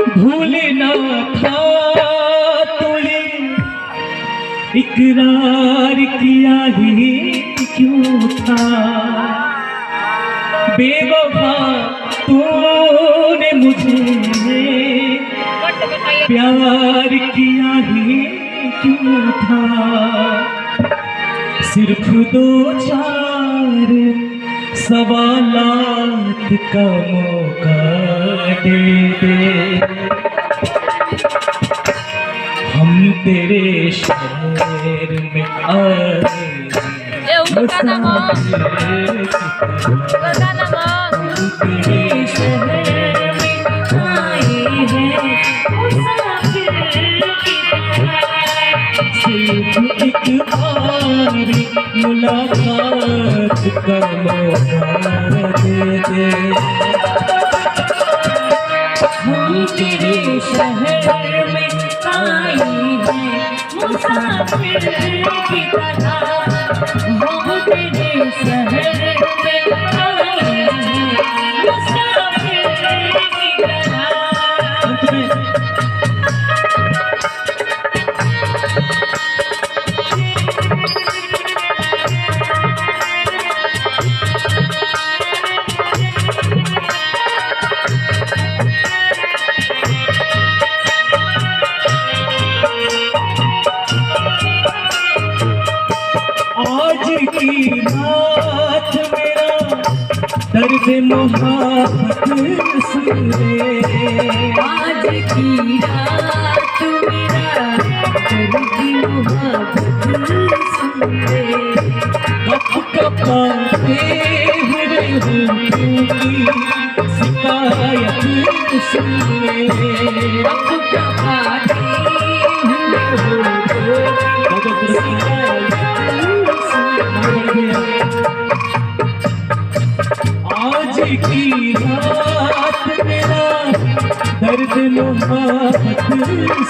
भूलना था तुझे इकरार किया ही क्यों था। बेवफा तूने मुझे प्यार किया ही क्यों था। सिर्फ दो चार सवालात का मौका दे दे, हम तेरे शहर में आए मुसाफिर तेरे शहर में आए हैं मुसाफिर। सिर्फ एक बार मुलाकात का मौका दे दे, हम तेरे शहर में आए हैं मुसाफिर की तरह। हम तेरे शहर में आए हैं मुसाफिर की तरह। की रात मेरा दर्द मोहब्बत सुन ले। आज की रात मेरा दर्द मोहब्बत सुन ले। कप कपाते हुए की शिकायत सुन ले। कप कपाते हुए आज की रात मेरा दर्द मोहब्बत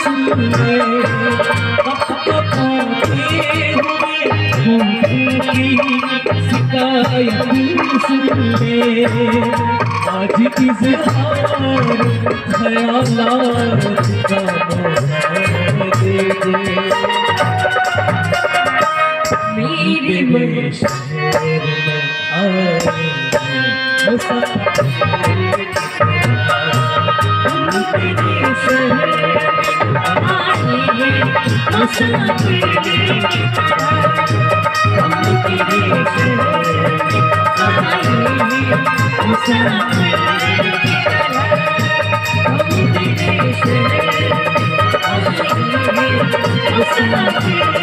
सुन ले। कपाते हुए की शिकायत सुन ले। आज इज़हार ख़यालात का मौका दे दे, मेरे शहर में आए मुसाफिर। हम तेरे शहर में आए हैं मुसाफिर की तरह। हम तेरे शहर में आए हैं मुसाफिर की तरह। हम तेरे शहर में आए हैं मुसाफिर